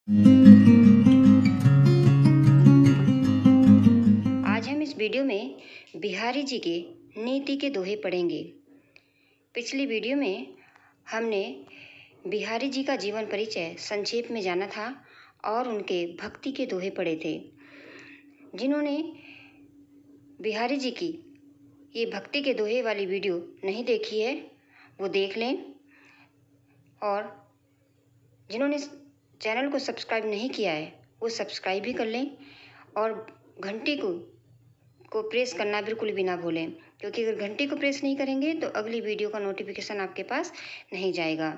आज हम इस वीडियो में बिहारी जी के नीति के दोहे पढ़ेंगे। पिछली वीडियो में हमने बिहारी जी का जीवन परिचय संक्षेप में जाना था और उनके भक्ति के दोहे पढ़े थे। जिन्होंने बिहारी जी की ये भक्ति के दोहे वाली वीडियो नहीं देखी है वो देख लें, और जिन्होंने चैनल को सब्सक्राइब नहीं किया है वो सब्सक्राइब भी कर लें और घंटी को प्रेस करना बिल्कुल भी ना भूलें, क्योंकि अगर घंटी को प्रेस नहीं करेंगे तो अगली वीडियो का नोटिफिकेशन आपके पास नहीं जाएगा।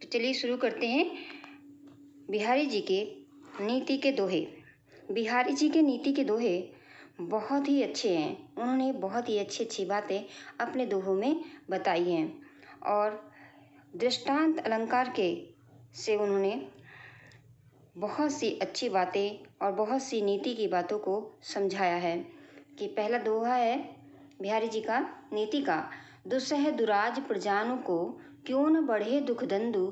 तो चलिए शुरू करते हैं बिहारी जी के नीति के दोहे। बिहारी जी के नीति के दोहे बहुत ही अच्छे हैं। उन्होंने बहुत ही अच्छी अच्छी बातें अपने दोहों में बताई हैं और दृष्टांत अलंकार से उन्होंने बहुत सी अच्छी बातें और बहुत सी नीति की बातों को समझाया है। कि पहला दोहा है बिहारी जी का नीति का, दुस्सह दुराज प्रजानु को क्यों न बढ़े दुख दंदु,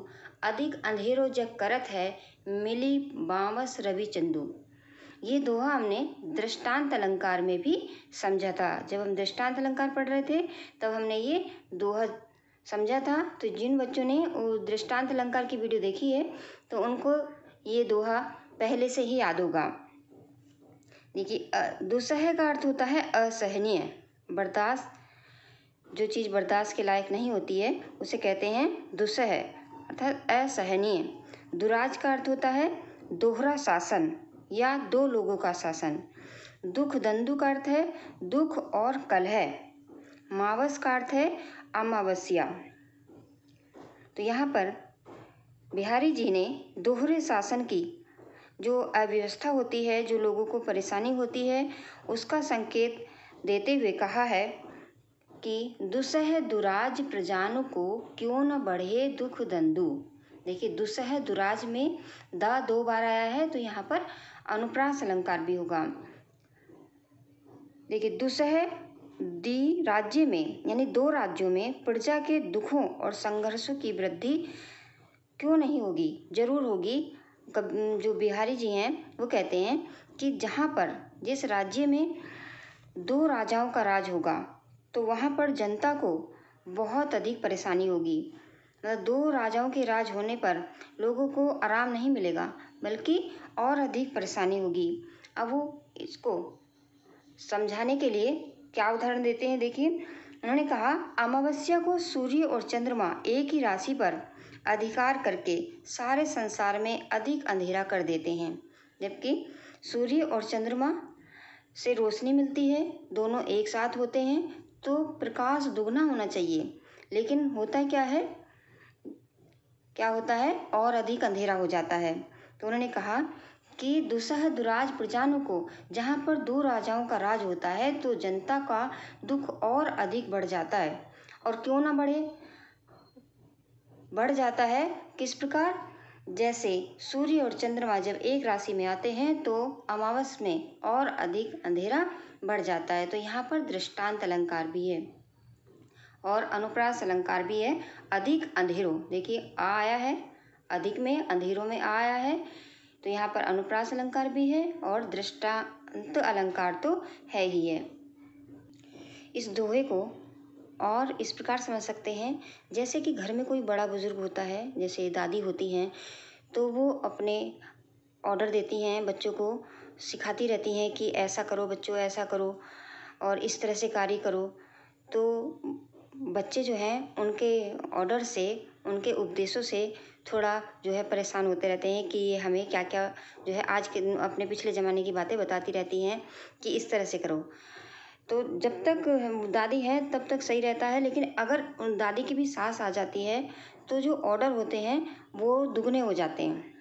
अधिक अंधेरो जग करत है मिली बावस रवि चंदू। ये दोहा हमने दृष्टांत अलंकार में भी समझा था। जब हम दृष्टांत अलंकार पढ़ रहे थे तब हमने ये दोहा समझा था। तो जिन बच्चों ने वो दृष्टांत अलंकार की वीडियो देखी है तो उनको ये दोहा पहले से ही याद होगा। देखिए, दुस्सह का अर्थ होता है असहनीय, बर्दाश्त, जो चीज़ बर्दाश्त के लायक नहीं होती है उसे कहते हैं दुस्सह अर्थात असहनीय। दुराज का अर्थ होता है दोहरा शासन या दो लोगों का शासन। दुख दंदु का अर्थ है दुख और कलह। मावस का अर्थ है अमावस्या। तो यहाँ पर बिहारी जी ने दोहरे शासन की जो अव्यवस्था होती है, जो लोगों को परेशानी होती है, उसका संकेत देते हुए कहा है कि दुस्सह दुराज प्रजानु को क्यों न बढ़े दुख दंदु। देखिए, दुस्सह दुराज में द दो बार आया है तो यहाँ पर अनुप्रास अलंकार भी होगा। देखिए, दुस्सह दी राज्य में यानी दो राज्यों में प्रजा के दुखों और संघर्षों की वृद्धि क्यों नहीं होगी, जरूर होगी। जो बिहारी जी हैं वो कहते हैं कि जहाँ पर जिस राज्य में दो राजाओं का राज होगा तो वहाँ पर जनता को बहुत अधिक परेशानी होगी। मतलब दो राजाओं के राज होने पर लोगों को आराम नहीं मिलेगा बल्कि और अधिक परेशानी होगी। अब वो इसको समझाने के लिए क्या उदाहरण देते हैं, देखिए। उन्होंने कहा, अमावस्या को सूर्य और चंद्रमा एक ही राशि पर अधिकार करके सारे संसार में अधिक अंधेरा कर देते हैं, जबकि सूर्य और चंद्रमा से रोशनी मिलती है, दोनों एक साथ होते हैं तो प्रकाश दुगना होना चाहिए, लेकिन होता क्या है, क्या होता है, और अधिक अंधेरा हो जाता है। तो उन्होंने कहा कि दुस्सह दुराज प्रजानु को, जहाँ पर दो राजाओं का राज होता है तो जनता का दुख और अधिक बढ़ जाता है। और क्यों ना बढ़ जाता है, किस प्रकार, जैसे सूर्य और चंद्रमा जब एक राशि में आते हैं तो अमावस में और अधिक अंधेरा बढ़ जाता है। तो यहाँ पर दृष्टांत अलंकार भी है और अनुप्रास अलंकार भी है। अधिक अंधेरों, देखिए आ आया है, अधिक में अंधेरों में आ आया है, तो यहाँ पर अनुप्रास अलंकार भी है और दृष्टांत अलंकार तो है ही है। इस दोहे को और इस प्रकार समझ सकते हैं, जैसे कि घर में कोई बड़ा बुजुर्ग होता है, जैसे दादी होती हैं, तो वो अपने ऑर्डर देती हैं, बच्चों को सिखाती रहती हैं कि ऐसा करो बच्चों, ऐसा करो और इस तरह से कार्य करो। तो बच्चे जो हैं उनके ऑर्डर से, उनके उपदेशों से थोड़ा जो है परेशान होते रहते हैं कि ये हमें क्या क्या जो है आज के अपने पिछले ज़माने की बातें बताती रहती हैं कि इस तरह से करो। तो जब तक दादी है तब तक सही रहता है, लेकिन अगर दादी की भी सास आ जाती है तो जो ऑर्डर होते हैं वो दुगने हो जाते हैं।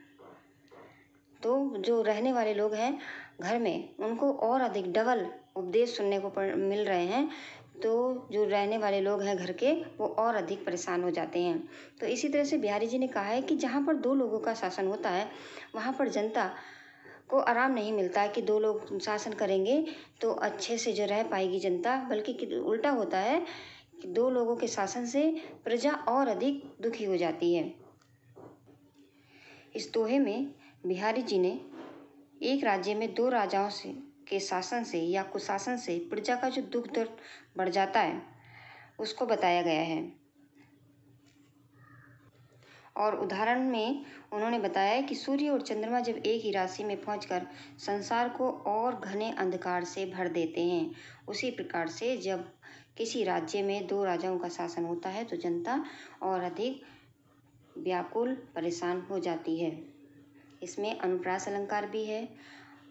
तो जो रहने वाले लोग हैं घर में उनको और अधिक डबल उपदेश सुनने को मिल रहे हैं, तो जो रहने वाले लोग हैं घर के वो और अधिक परेशान हो जाते हैं। तो इसी तरह से बिहारी जी ने कहा है कि जहाँ पर दो लोगों का शासन होता है वहाँ पर जनता को आराम नहीं मिलता है कि दो लोग शासन करेंगे तो अच्छे से जो रह पाएगी जनता, बल्कि उल्टा होता है कि दो लोगों के शासन से प्रजा और अधिक दुखी हो जाती है। इस दोहे में बिहारी जी ने एक राज्य में दो राजाओं से के शासन से या कुशासन से प्रजा का जो दुख दर्द बढ़ जाता है उसको बताया गया है। और उदाहरण में उन्होंने बताया है कि सूर्य और चंद्रमा जब एक ही राशि में पहुंचकर संसार को और घने अंधकार से भर देते हैं, उसी प्रकार से जब किसी राज्य में दो राजाओं का शासन होता है तो जनता और अधिक व्याकुल परेशान हो जाती है। इसमें अनुप्रास अलंकार भी है,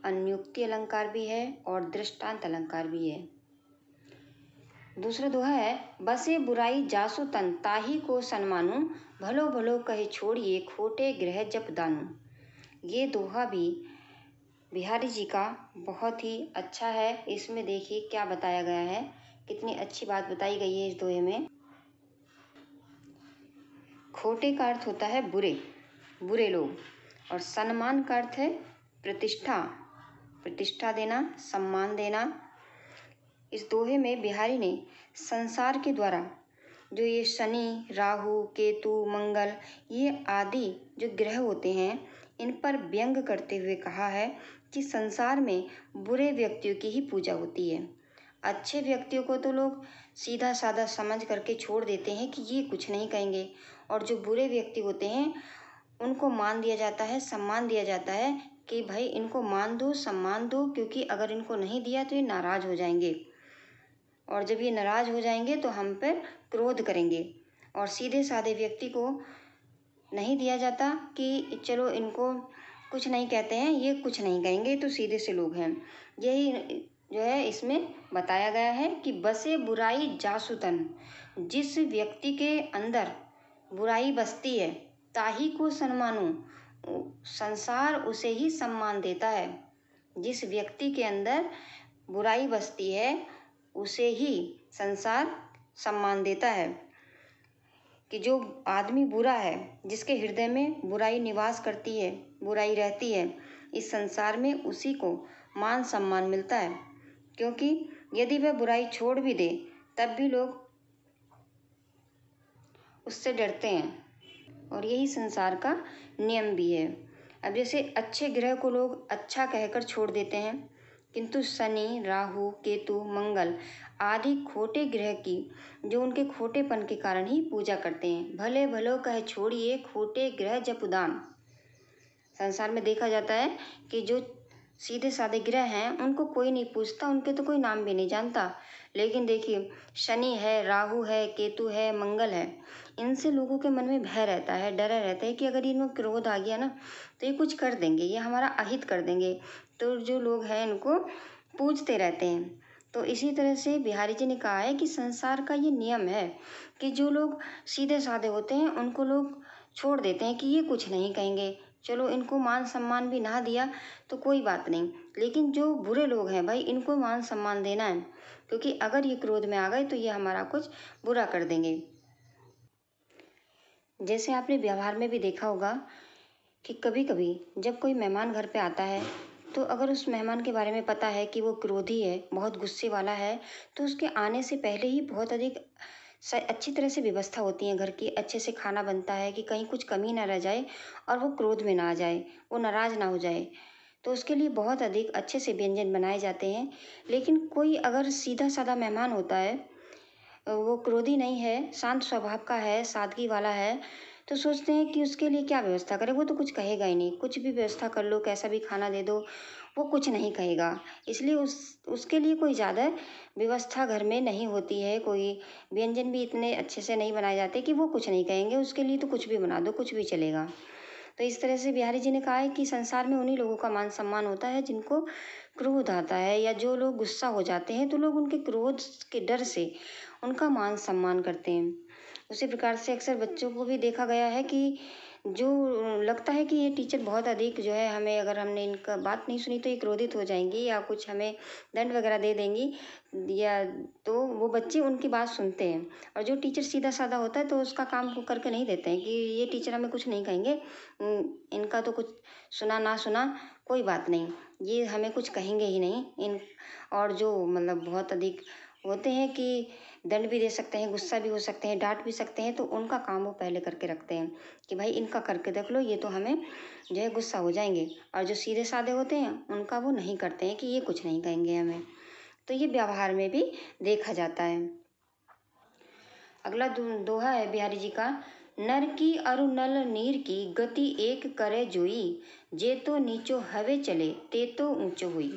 अन्युक्ति अलंकार भी है और दृष्टांत अलंकार भी है। दूसरा दोहा है, बसे बुराई जासु तन ताही को सन्मानु, भलो भलो कहे छोड़िए खोटे ग्रह जप दानु। ये दोहा भी बिहारी जी का बहुत ही अच्छा है। इसमें देखिए क्या बताया गया है, कितनी अच्छी बात बताई गई है इस दोहे में। खोटे का अर्थ होता है बुरे, बुरे लोग, और सम्मान का अर्थ है प्रतिष्ठा, प्रतिष्ठा देना, सम्मान देना। इस दोहे में बिहारी ने संसार के द्वारा जो ये शनि, राहु, केतु, मंगल, ये आदि जो ग्रह होते हैं, इन पर व्यंग करते हुए कहा है कि संसार में बुरे व्यक्तियों की ही पूजा होती है। अच्छे व्यक्तियों को तो लोग सीधा साधा समझ करके छोड़ देते हैं कि ये कुछ नहीं कहेंगे, और जो बुरे व्यक्ति होते हैं उनको मान दिया जाता है, सम्मान दिया जाता है कि भाई इनको मान दो, सम्मान दो, क्योंकि अगर इनको नहीं दिया तो ये नाराज हो जाएंगे, और जब ये नाराज हो जाएंगे तो हम पर क्रोध करेंगे। और सीधे साधे व्यक्ति को नहीं दिया जाता कि चलो इनको कुछ नहीं कहते हैं, ये कुछ नहीं कहेंगे, तो सीधे से लोग हैं। यही जो है इसमें बताया गया है कि बसे बुराई जासुतन, जिस व्यक्ति के अंदर बुराई बसती है ताही को सम्मानु, संसार उसे ही सम्मान देता है। जिस व्यक्ति के अंदर बुराई बसती है उसे ही संसार सम्मान देता है। कि जो आदमी बुरा है, जिसके हृदय में बुराई निवास करती है, बुराई रहती है, इस संसार में उसी को मान सम्मान मिलता है, क्योंकि यदि वह बुराई छोड़ भी दे तब भी लोग उससे डरते हैं, और यही संसार का नियम भी है। अब जैसे अच्छे ग्रह को लोग अच्छा कहकर छोड़ देते हैं, किंतु शनि, राहु, केतु, मंगल आदि खोटे ग्रह की जो उनके खोटेपन के कारण ही पूजा करते हैं। भले भलो कहे छोड़िए खोटे ग्रह जपुदान। संसार में देखा जाता है कि जो सीधे साधे ग्रह हैं उनको कोई नहीं पूछता, उनके तो कोई नाम भी नहीं जानता। लेकिन देखिए शनि है, राहु है, केतु है, मंगल है, इनसे लोगों के मन में भय रहता है, डर रहता है कि अगर इनको क्रोध आ गया ना तो ये कुछ कर देंगे, ये हमारा अहित कर देंगे, तो जो लोग हैं इनको पूजते रहते हैं। तो इसी तरह से बिहारी जी ने कहा है कि संसार का ये नियम है कि जो लोग सीधे साधे होते हैं उनको लोग छोड़ देते हैं कि ये कुछ नहीं कहेंगे, चलो इनको मान सम्मान भी ना दिया तो कोई बात नहीं, लेकिन जो बुरे लोग हैं भाई इनको मान सम्मान देना है, क्योंकि अगर ये क्रोध में आ गए तो ये हमारा कुछ बुरा कर देंगे। जैसे आपने व्यवहार में भी देखा होगा कि कभी कभी जब कोई मेहमान घर पे आता है तो अगर उस मेहमान के बारे में पता है कि वो क्रोधी है, बहुत गुस्से वाला है, तो उसके आने से पहले ही बहुत अधिक अच्छी तरह से व्यवस्था होती है घर की, अच्छे से खाना बनता है कि कहीं कुछ कमी ना रह जाए और वो क्रोध में ना आ जाए, वो नाराज़ ना हो जाए, तो उसके लिए बहुत अधिक अच्छे से व्यंजन बनाए जाते हैं। लेकिन कोई अगर सीधा साधा मेहमान होता है, वो क्रोधी नहीं है, शांत स्वभाव का है, सादगी वाला है, तो सोचते हैं कि उसके लिए क्या व्यवस्था करें, वो तो कुछ कहेगा ही नहीं, कुछ भी व्यवस्था कर लो, कैसा भी खाना दे दो, वो कुछ नहीं कहेगा। इसलिए उसके लिए कोई ज़्यादा व्यवस्था घर में नहीं होती है, कोई व्यंजन भी इतने अच्छे से नहीं बनाए जाते कि वो कुछ नहीं कहेंगे, उसके लिए तो कुछ भी बना दो, कुछ भी चलेगा। तो इस तरह से बिहारी जी ने कहा है कि संसार में उन्हीं लोगों का मान सम्मान होता है जिनको क्रोध आता है, या जो लोग गुस्सा हो जाते हैं तो लोग उनके क्रोध के डर से उनका मान सम्मान करते हैं। उसी प्रकार से अक्सर बच्चों को भी देखा गया है कि जो लगता है कि ये टीचर बहुत अधिक जो है, हमें अगर हमने इनका बात नहीं सुनी तो ये क्रोधित हो जाएंगी या कुछ हमें दंड वगैरह दे देंगी, या तो वो बच्चे उनकी बात सुनते हैं। और जो टीचर सीधा साधा होता है तो उसका काम वो करके नहीं देते हैं कि ये टीचर हमें कुछ नहीं कहेंगे, इनका तो कुछ सुना ना सुना कोई बात नहीं, ये हमें कुछ कहेंगे ही नहीं इन। और जो मतलब बहुत अधिक होते हैं कि दंड भी दे सकते हैं, गुस्सा भी हो सकते हैं, डांट भी सकते हैं, तो उनका काम वो पहले करके रखते हैं कि भाई इनका करके देख लो, ये तो हमें जो है गुस्सा हो जाएंगे। और जो सीधे साधे होते हैं उनका वो नहीं करते हैं कि ये कुछ नहीं कहेंगे हमें। तो ये व्यवहार में भी देखा जाता है। अगला दोहा है बिहारी जी का, नर की अरु नल नीर की गति एक करे जोई, जे तो नीचो हवे चले ते तो ऊंचो हुई।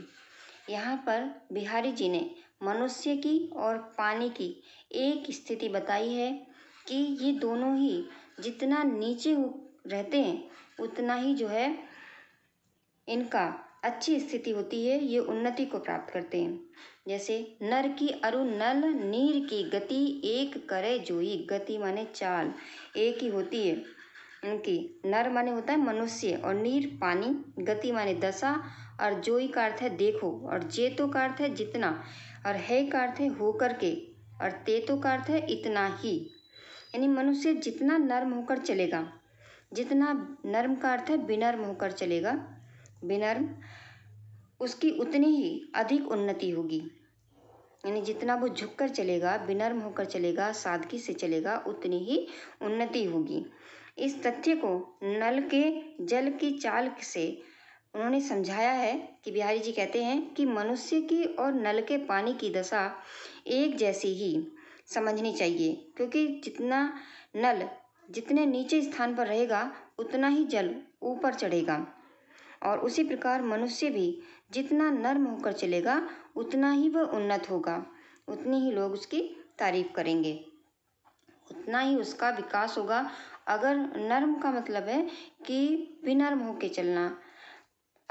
यहाँ पर बिहारी जी ने मनुष्य की और पानी की एक स्थिति बताई है कि ये दोनों ही जितना नीचे रहते हैं उतना ही जो है इनका अच्छी स्थिति होती है, ये उन्नति को प्राप्त करते हैं। जैसे नर की अरु नल नीर की गति एक करे जोई, गति माने चाल एक ही होती है इनकी। नर माने होता है मनुष्य और नीर पानी, गति माने दशा और जोई का अर्थ है देखो, और जेतो का अर्थ है जितना, और है का अर्थ है होकर के, और तेतो का अर्थ है इतना ही। यानी मनुष्य जितना नर्म होकर चलेगा, जितना नर्म का अर्थ है विनर्म होकर चलेगा, विनर्म, उसकी उतनी ही अधिक उन्नति होगी। यानी जितना वो झुककर चलेगा, विनर्म होकर चलेगा, सादगी से चलेगा, उतनी ही उन्नति होगी। इस तथ्य को नल के जल की चाल से उन्होंने समझाया है कि बिहारी जी कहते हैं कि मनुष्य की और नल के पानी की दशा एक जैसी ही समझनी चाहिए, क्योंकि जितना नल जितने नीचे स्थान पर रहेगा उतना ही जल ऊपर चढ़ेगा, और उसी प्रकार मनुष्य भी जितना नर्म होकर चलेगा उतना ही वह उन्नत होगा, उतनी ही लोग उसकी तारीफ करेंगे, उतना ही उसका विकास होगा। अगर नर्म का मतलब है कि विनर्म होकर चलना,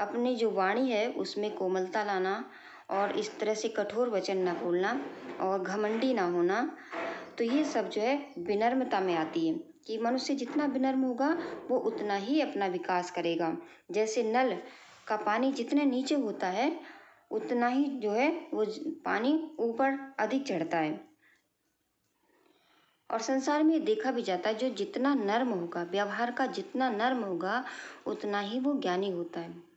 अपनी जो वाणी है उसमें कोमलता लाना, और इस तरह से कठोर वचन ना बोलना और घमंडी ना होना, तो ये सब जो है विनम्रता में आती है कि मनुष्य जितना विनम्र होगा वो उतना ही अपना विकास करेगा। जैसे नल का पानी जितने नीचे होता है उतना ही जो है वो पानी ऊपर अधिक चढ़ता है। और संसार में देखा भी जाता है जो जितना नर्म होगा, व्यवहार का जितना नर्म होगा उतना ही वो ज्ञानी होता है।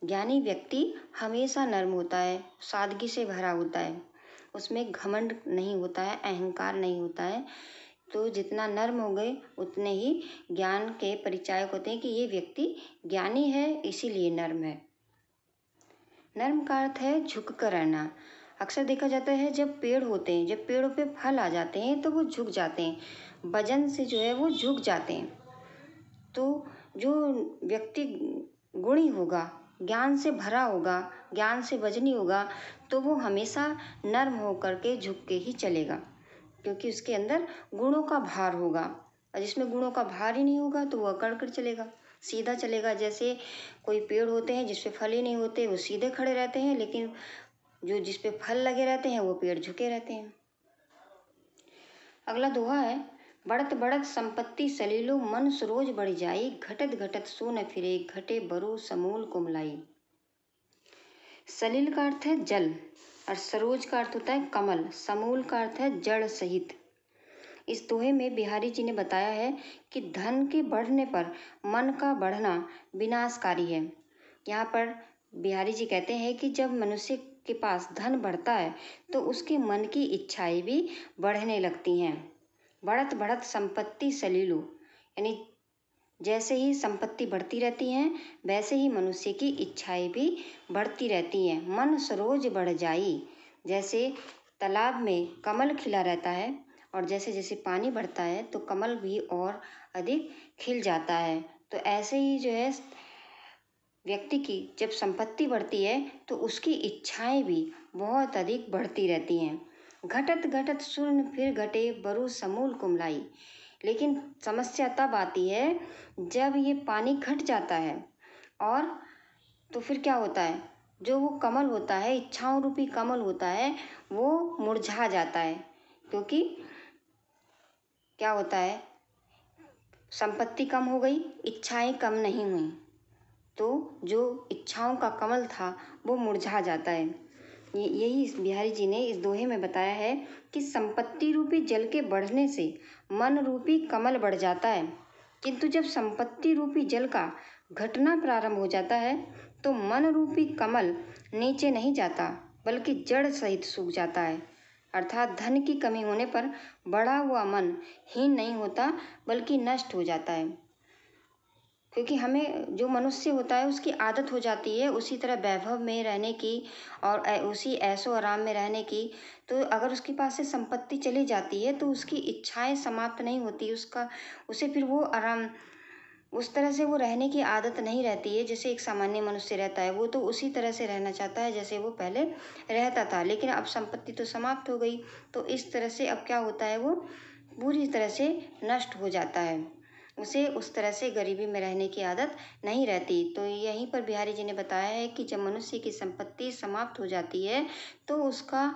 ज्ञानी व्यक्ति हमेशा नर्म होता है, सादगी से भरा होता है, उसमें घमंड नहीं होता है, अहंकार नहीं होता है। तो जितना नर्म हो गए उतने ही ज्ञान के परिचायक होते हैं कि ये व्यक्ति ज्ञानी है, इसीलिए नर्म है। नर्म का अर्थ है झुक कर रहना। अक्सर देखा जाता है जब पेड़ होते हैं, जब पेड़ों पे फल आ जाते हैं तो वो झुक जाते हैं, वजन से जो है वो झुक जाते हैं। तो जो व्यक्ति गुणी होगा, ज्ञान से भरा होगा, ज्ञान से वजनी होगा, तो वो हमेशा नर्म होकर के झुक के ही चलेगा, क्योंकि उसके अंदर गुणों का भार होगा। और जिसमें गुणों का भार ही नहीं होगा तो वो अकड़ कर चलेगा, सीधा चलेगा। जैसे कोई पेड़ होते हैं जिस पे फल ही नहीं होते, वो सीधे खड़े रहते हैं, लेकिन जो जिस पे फल लगे रहते हैं वो पेड़ झुके रहते हैं। अगला दोहा है, बढ़त बढ़त संपत्ति सलीलो मन सरोज बढ़ जाई, घटत घटत सो न फिरे घटे बरु समूल कुमलाई। सलील का अर्थ है जल, और सरोज का अर्थ होता है कमल, समूल का अर्थ है जड़ सहित। इस दोहे में बिहारी जी ने बताया है कि धन के बढ़ने पर मन का बढ़ना विनाशकारी है। यहाँ पर बिहारी जी कहते हैं कि जब मनुष्य के पास धन बढ़ता है तो उसके मन की इच्छाएं भी बढ़ने लगती हैं। बढ़त बढ़त संपत्ति सलीलो, यानी जैसे ही संपत्ति बढ़ती रहती है वैसे ही मनुष्य की इच्छाएं भी बढ़ती रहती हैं। मन सरोज बढ़ जाई, जैसे तालाब में कमल खिला रहता है और जैसे जैसे पानी बढ़ता है तो कमल भी और अधिक खिल जाता है। तो ऐसे ही जो है व्यक्ति की जब संपत्ति बढ़ती है तो उसकी इच्छाएं भी बहुत अधिक बढ़ती रहती हैं। घटत घटत शूर्ण फिर घटे बरु समूल कुमलाई। लेकिन समस्या तब आती है जब ये पानी घट जाता है, और तो फिर क्या होता है, जो वो कमल होता है, इच्छाओं रूपी कमल होता है, वो मुरझा जाता है। क्योंकि क्या होता है, संपत्ति कम हो गई, इच्छाएं कम नहीं हुई, तो जो इच्छाओं का कमल था वो मुरझा जाता है। यही इस बिहारी जी ने इस दोहे में बताया है कि संपत्ति रूपी जल के बढ़ने से मन रूपी कमल बढ़ जाता है, किंतु जब संपत्ति रूपी जल का घटना प्रारंभ हो जाता है तो मन रूपी कमल नीचे नहीं जाता, बल्कि जड़ सहित सूख जाता है। अर्थात धन की कमी होने पर बढ़ा हुआ मन हीन नहीं होता बल्कि नष्ट हो जाता है। क्योंकि हमें जो मनुष्य होता है उसकी आदत हो जाती है उसी तरह वैभव में रहने की और उसी ऐशो आराम में रहने की। तो अगर उसके पास से संपत्ति चली जाती है तो उसकी इच्छाएं समाप्त नहीं होती, उसे फिर वो आराम उस तरह से वो रहने की आदत नहीं रहती है जैसे एक सामान्य मनुष्य रहता है। वो तो उसी तरह से रहना चाहता है जैसे वो पहले रहता था, लेकिन अब संपत्ति तो समाप्त हो गई। तो इस तरह से अब क्या होता है, वो पूरी तरह से नष्ट हो जाता है। उसे उस तरह से गरीबी में रहने की आदत नहीं रहती। तो यहीं पर बिहारी जी ने बताया है कि जब मनुष्य की संपत्ति समाप्त हो जाती है तो उसका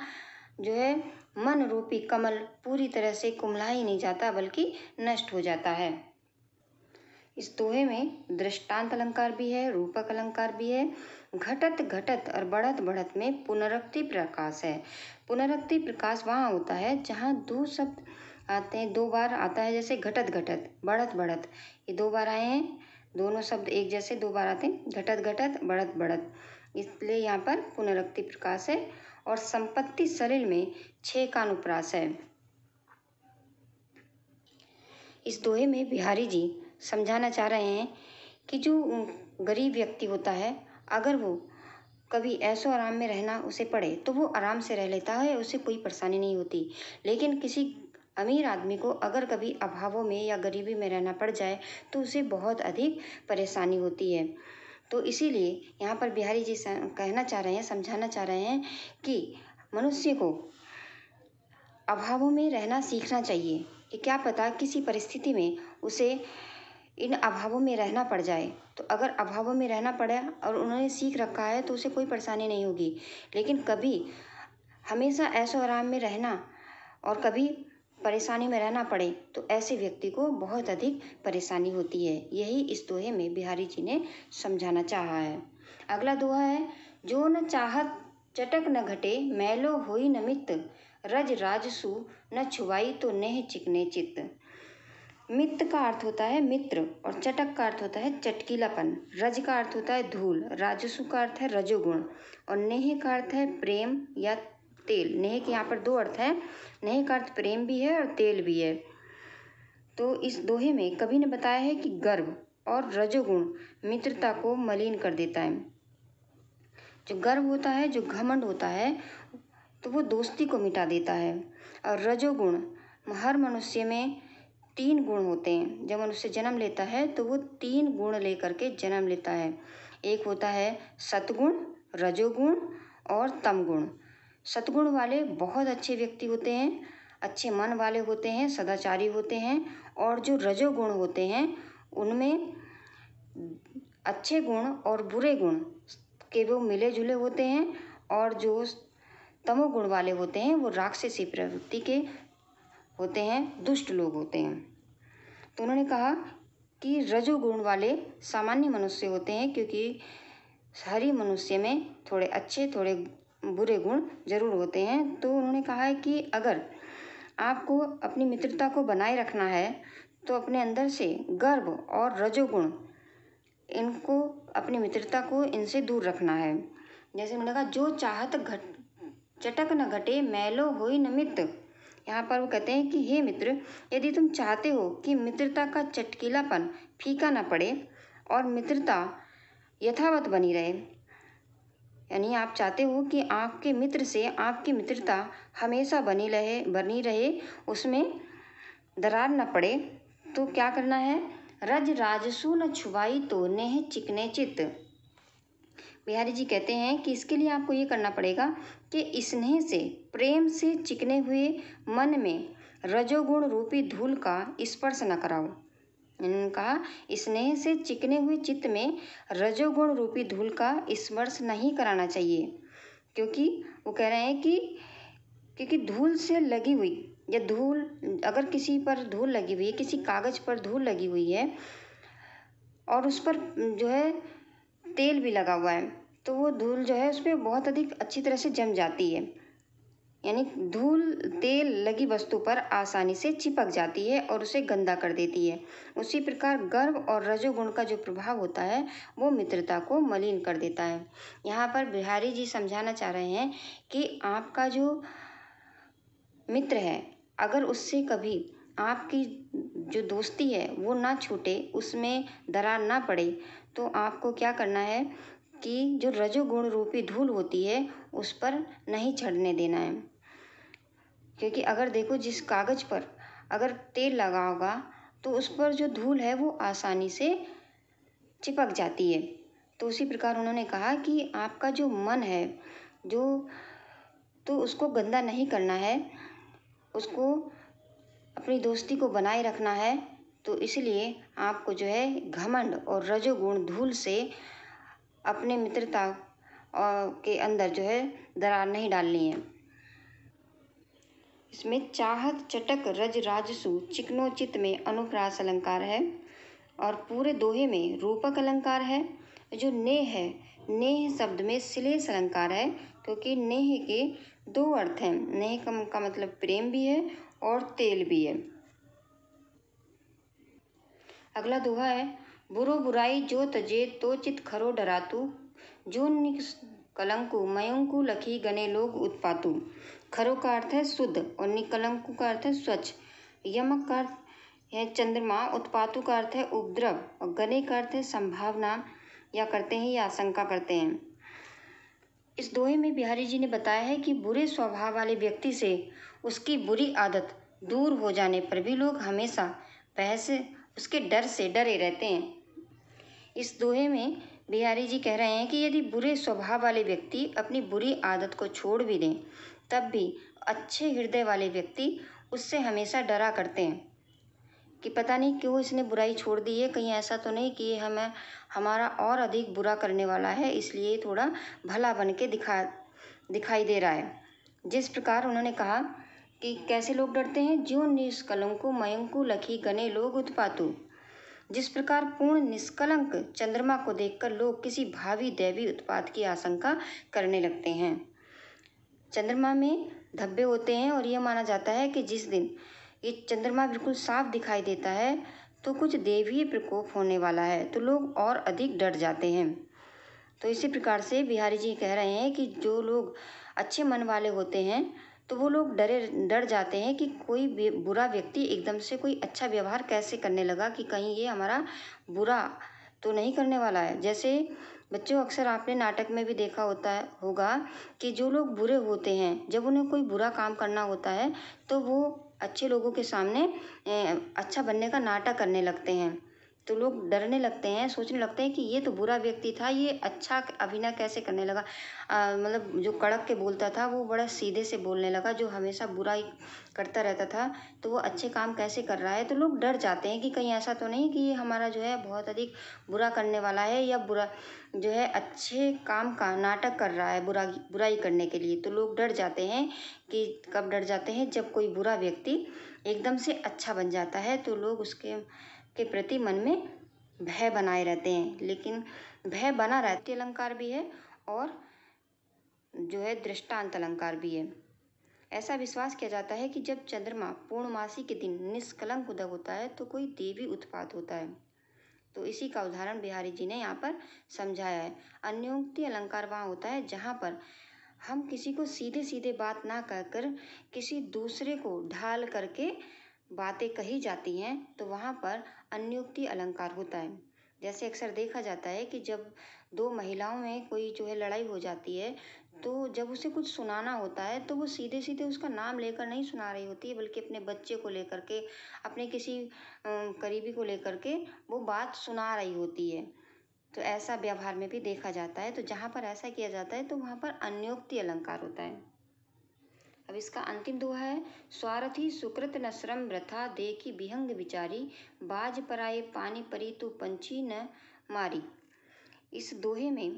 जो है मन रूपी कमल पूरी तरह से कुम्हला ही नहीं जाता बल्कि नष्ट हो जाता है। इस दोहे में दृष्टांत अलंकार भी है, रूपक अलंकार भी है। घटत घटत और बढ़त बढ़त में पुनरुक्ति प्रकाश है। पुनरुक्ति प्रकाश वहाँ होता है जहाँ दो शब्द आते हैं, दो बार आता है। जैसे घटत घटत, बढ़त बढ़त, ये दो बार आए हैं। दोनों शब्द एक जैसे दो बार आते हैं, घटत घटत, बढ़त बढ़त, इसलिए यहाँ पर पुनरुक्ति प्रकाश है। और संपत्ति सलिल में 6 का अनुप्रास है। इस दोहे में बिहारी जी समझाना चाह रहे हैं कि जो गरीब व्यक्ति होता है, अगर वो कभी ऐशो आराम में रहना उसे पड़े तो वो आराम से रह लेता है, उसे कोई परेशानी नहीं होती। लेकिन किसी अमीर आदमी को अगर कभी अभावों में या गरीबी में रहना पड़ जाए तो उसे बहुत अधिक परेशानी होती है। तो इसीलिए यहाँ पर बिहारी जी कहना चाह रहे हैं, समझाना चाह रहे हैं कि मनुष्य को अभावों में रहना सीखना चाहिए कि क्या पता किसी परिस्थिति में उसे इन अभावों में रहना पड़ जाए। तो अगर अभावों में रहना पड़े और उन्होंने सीख रखा है तो उसे कोई परेशानी नहीं होगी। लेकिन कभी हमेशा ऐशो आराम में रहना और कभी परेशानी में रहना पड़े तो ऐसे व्यक्ति को बहुत अधिक परेशानी होती है। यही इस दोहे में बिहारी जी ने समझाना चाहा है। अगला दोहा है, जो न चाहत चटक न घटे, मैलो होई न मित्त, रज राजसु न छुआई तो नेह चिकने चित्त। मित्त का अर्थ होता है मित्र और चटक का अर्थ होता है चटकीलापन। रज का अर्थ होता है धूल, राजसु का अर्थ है रजोगुण और नेह का अर्थ है प्रेम या तेल। नेह के यहाँ पर दो अर्थ है, नेह का अर्थ प्रेम भी है और तेल भी है। तो इस दोहे में कवि ने बताया है कि गर्व और रजोगुण मित्रता को मलिन कर देता है। जो गर्व होता है, जो घमंड होता है, तो वो दोस्ती को मिटा देता है। और रजोगुण, हर मनुष्य में 3 गुण होते हैं। जब मनुष्य जन्म लेता है तो वो 3 गुण लेकर के जन्म लेता है। एक होता है सतगुण, रजोगुण और तमगुण। सतगुण वाले बहुत अच्छे व्यक्ति होते हैं, अच्छे मन वाले होते हैं, सदाचारी होते हैं। और जो रजोगुण होते हैं उनमें अच्छे गुण और बुरे गुण के वो मिले जुले होते हैं। और जो तमोगुण वाले होते हैं वो राक्षसी प्रवृत्ति के होते हैं, दुष्ट लोग होते हैं। तो उन्होंने कहा कि रजोगुण वाले सामान्य मनुष्य होते हैं, क्योंकि हर ही मनुष्य में थोड़े अच्छे थोड़े बुरे गुण जरूर होते हैं। तो उन्होंने कहा है कि अगर आपको अपनी मित्रता को बनाए रखना है तो अपने अंदर से गर्व और रजोगुण, इनको, अपनी मित्रता को इनसे दूर रखना है। जैसे उन्होंने कहा, जो चाहत चटक न घटे, मैलो होई न मित्त। यहाँ पर वो कहते हैं कि हे मित्र, यदि तुम चाहते हो कि मित्रता का चटकीलापन फीका न पड़े और मित्रता यथावत बनी रहे, यानी आप चाहते हो कि आपके मित्र से आपकी मित्रता हमेशा बनी रहे, उसमें दरार न पड़े, तो क्या करना है, रज राजसु न छुआई तो नेह चिकने चित्त। बिहारी जी कहते हैं कि इसके लिए आपको ये करना पड़ेगा कि स्नेह से, प्रेम से चिकने हुए मन में रजोगुण रूपी धूल का स्पर्श न कराओ। इन्होंने कहा, स्नेह से चिकने हुए चित्त में रजोगुण रूपी धूल का स्पर्श नहीं कराना चाहिए। क्योंकि वो कह रहे हैं कि क्योंकि धूल से लगी हुई या धूल, अगर किसी पर धूल लगी हुई है, किसी कागज पर धूल लगी हुई है और उस पर जो है तेल भी लगा हुआ है, तो वो धूल जो है उस पर बहुत अधिक अच्छी तरह से जम जाती है। यानी धूल तेल लगी वस्तु पर आसानी से चिपक जाती है और उसे गंदा कर देती है। उसी प्रकार गर्व और रजोगुण का जो प्रभाव होता है वो मित्रता को मलिन कर देता है। यहाँ पर बिहारी जी समझाना चाह रहे हैं कि आपका जो मित्र है, अगर उससे कभी आपकी जो दोस्ती है वो ना छूटे, उसमें दरार ना पड़े, तो आपको क्या करना है कि जो रजोगुण रूपी धूल होती है उस पर नहीं चढ़ने देना है। क्योंकि अगर देखो, जिस कागज पर अगर तेल लगा होगा तो उस पर जो धूल है वो आसानी से चिपक जाती है। तो उसी प्रकार उन्होंने कहा कि आपका जो मन है तो उसको गंदा नहीं करना है, उसको अपनी दोस्ती को बनाए रखना है। तो इसलिए आपको जो है घमंड और रजोगुण धूल से अपने मित्रता के अंदर जो है दरार नहीं डालनी है। इसमें चाहत चटक रज राजसु चिकनोचित में अनुप्रास अलंकार है और पूरे दोहे में रूपक अलंकार है। जो नेह है, नेह शब्द में श्लेष अलंकार है, क्योंकि नेह के दो अर्थ हैं। नेह का मतलब प्रेम भी है और तेल भी है। अगला दोहा है, बुरो बुराई जो तजे तो चित खरो डरातु, जो निकलंकु मयंकु लखी गने लोग उत्पातु। खरो का अर्थ है शुद्ध और निकलंकु का अर्थ है स्वच्छ। यमक का अर्थ है चंद्रमा, उत्पातु का अर्थ है उपद्रव और गने का अर्थ है संभावना या करते हैं या आशंका करते हैं। इस दोहे में बिहारी जी ने बताया है कि बुरे स्वभाव वाले व्यक्ति से उसकी बुरी आदत दूर हो जाने पर भी लोग हमेशा वह उसके डर से डरे रहते हैं। इस दोहे में बिहारी जी कह रहे हैं कि यदि बुरे स्वभाव वाले व्यक्ति अपनी बुरी आदत को छोड़ भी दें, तब भी अच्छे हृदय वाले व्यक्ति उससे हमेशा डरा करते हैं कि पता नहीं क्यों इसने बुराई छोड़ दी है, कहीं ऐसा तो नहीं कि हमें हमारा और अधिक बुरा करने वाला है, इसलिए थोड़ा भला बन के दिखाई दे रहा है। जिस प्रकार उन्होंने कहा कि कैसे लोग डरते हैं, ज्यों निष्कलंको मयंको लखी गने लोग उत्पातु। जिस प्रकार पूर्ण निष्कलंक चंद्रमा को देखकर लोग किसी भावी दैवी उत्पात की आशंका करने लगते हैं। चंद्रमा में धब्बे होते हैं और यह माना जाता है कि जिस दिन ये चंद्रमा बिल्कुल साफ दिखाई देता है तो कुछ देवीय प्रकोप होने वाला है, तो लोग और अधिक डर जाते हैं। तो इसी प्रकार से बिहारी जी कह रहे हैं कि जो लोग अच्छे मन वाले होते हैं तो वो लोग डर जाते हैं कि कोई बुरा व्यक्ति एकदम से कोई अच्छा व्यवहार कैसे करने लगा, कि कहीं ये हमारा बुरा तो नहीं करने वाला है। जैसे बच्चों, अक्सर आपने नाटक में भी देखा होगा कि जो लोग बुरे होते हैं, जब उन्हें कोई बुरा काम करना होता है तो वो अच्छे लोगों के सामने अच्छा बनने का नाटक करने लगते हैं। तो लोग डरने लगते हैं, सोचने लगते हैं कि ये तो बुरा व्यक्ति था, ये अच्छा अभिनय कैसे करने लगा। मतलब जो कड़क के बोलता था वो बड़ा सीधे से बोलने लगा, जो हमेशा बुराई करता रहता था तो वो अच्छे काम कैसे कर रहा है। तो लोग डर जाते हैं कि कहीं ऐसा तो नहीं कि ये हमारा जो है बहुत अधिक बुरा करने वाला है, या बुरा जो है अच्छे काम का नाटक कर रहा है बुराई करने के लिए। तो लोग डर जाते हैं कि कब डर जाते हैं, जब कोई बुरा व्यक्ति एकदम से अच्छा बन जाता है तो लोग उसके प्रति मन में भय बनाए रहते हैं। लेकिन भय बना रहती अलंकार भी है और जो है दृष्टांत अलंकार भी है। ऐसा विश्वास किया जाता है कि जब चंद्रमा पूर्णमासी के दिन निष्कलंक उदय होता है तो कोई देवी उत्पात होता है। तो इसी का उदाहरण बिहारी जी ने यहाँ पर समझाया है। अन्योक्ति अलंकार वहाँ होता है जहाँ पर हम किसी को सीधे सीधे बात ना कहकर किसी दूसरे को ढाल करके बातें कही जाती हैं, तो वहाँ पर अन्योक्ति अलंकार होता है। जैसे अक्सर देखा जाता है कि जब दो महिलाओं में कोई जो है लड़ाई हो जाती है, तो जब उसे कुछ सुनाना होता है तो वो सीधे सीधे उसका नाम लेकर नहीं सुना रही होती है, बल्कि अपने बच्चे को लेकर के, अपने किसी करीबी को लेकर के वो बात सुना रही होती है। तो ऐसा व्यवहार में भी देखा जाता है। तो जहाँ पर ऐसा किया जाता है तो वहाँ पर अन्योक्ति अलंकार होता है। अब इसका अंतिम दोहा है, स्वार्थी सुकृत न श्रम वृथा देखी विहंग विचारी, बाज पराए पानी परी तू पंछी न मारी। इस दोहे में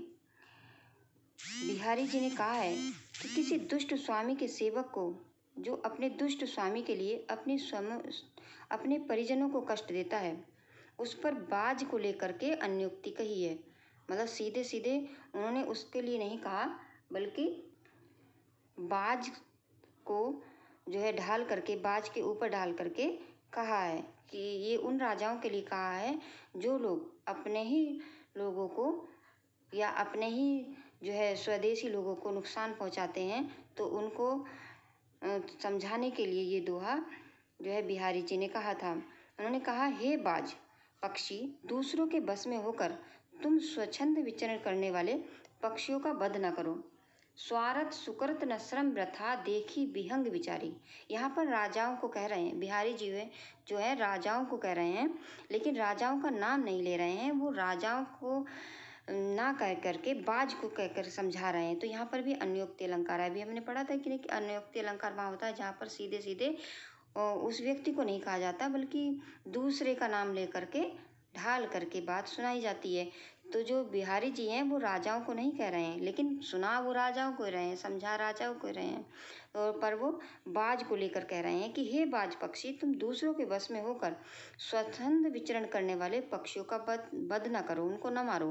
बिहारी जी ने कहा है कि किसी दुष्ट स्वामी के सेवक को जो अपने दुष्ट स्वामी के लिए अपने परिजनों को कष्ट देता है, उस पर बाज को लेकर के अन्योक्ति कही है। मतलब सीधे सीधे उन्होंने उसके लिए नहीं कहा, बल्कि बाज को जो है ढाल करके, बाज के ऊपर ढाल करके कहा है कि ये उन राजाओं के लिए कहा है जो लोग अपने ही लोगों को या अपने ही जो है स्वदेशी लोगों को नुकसान पहुंचाते हैं, तो उनको समझाने के लिए ये दोहा जो है बिहारी जी ने कहा था। उन्होंने कहा, हे बाज पक्षी, दूसरों के बस में होकर तुम स्वच्छंद विचरण करने वाले पक्षियों का वध न करो। स्वार्थ सुकृत न श्रम वृथा, देखी विहंग विचारी। यहाँ पर राजाओं को कह रहे हैं, बिहारी जी जो है राजाओं को कह रहे हैं, लेकिन राजाओं का नाम नहीं ले रहे हैं। वो राजाओं को ना कह करके बाज को कहकर समझा रहे हैं। तो यहाँ पर भी अन्योक्ति अलंकार है। अभी हमने पढ़ा था कि अन्योक्ति अलंकार वहाँ होता है जहाँ पर सीधे सीधे उस व्यक्ति को नहीं कहा जाता, बल्कि दूसरे का नाम ले करके ढाल करके बात सुनाई जाती है। तो जो बिहारी जी हैं वो राजाओं को नहीं कह रहे हैं, लेकिन सुना वो राजाओं को रहे हैं, समझा राजाओं को रहे हैं। और पर वो बाज को लेकर कह रहे हैं कि हे बाज पक्षी, तुम दूसरों के वश में होकर स्वच्छंद विचरण करने वाले पक्षियों का वध न करो, उनको न मारो,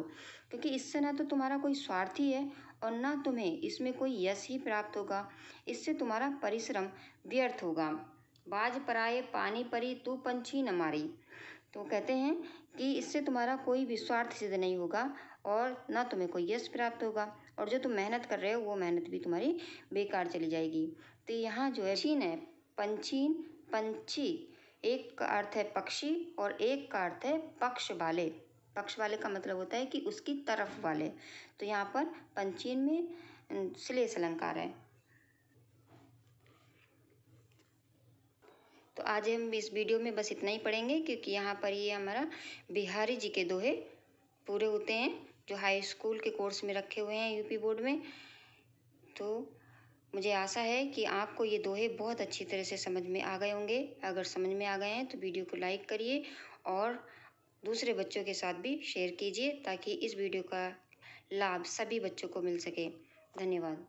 क्योंकि इससे ना तो तुम्हारा कोई स्वार्थी है और ना तुम्हें इसमें कोई यश ही प्राप्त होगा। इससे तुम्हारा परिश्रम व्यर्थ होगा। बाज पराये पानी परी, तू पंछी न मारी। तो कहते हैं कि इससे तुम्हारा कोई भी स्वार्थ सिद्ध नहीं होगा और ना तुम्हें कोई यश प्राप्त होगा, और जो तुम मेहनत कर रहे हो वो मेहनत भी तुम्हारी बेकार चली जाएगी। तो यहाँ जो है छीन है, पंछीन, पंछी, एक का अर्थ है पक्षी और एक का अर्थ है पक्ष वाले। पक्ष वाले का मतलब होता है कि उसकी तरफ वाले। तो यहाँ पर पंछीन में श्लेष अलंकार है। तो आज हम इस वीडियो में बस इतना ही पढ़ेंगे, क्योंकि यहाँ पर ये हमारा बिहारी जी के दोहे पूरे होते हैं जो हाई स्कूल के कोर्स में रखे हुए हैं यूपी बोर्ड में। तो मुझे आशा है कि आपको ये दोहे बहुत अच्छी तरह से समझ में आ गए होंगे। अगर समझ में आ गए हैं तो वीडियो को लाइक करिए और दूसरे बच्चों के साथ भी शेयर कीजिए, ताकि इस वीडियो का लाभ सभी बच्चों को मिल सके। धन्यवाद।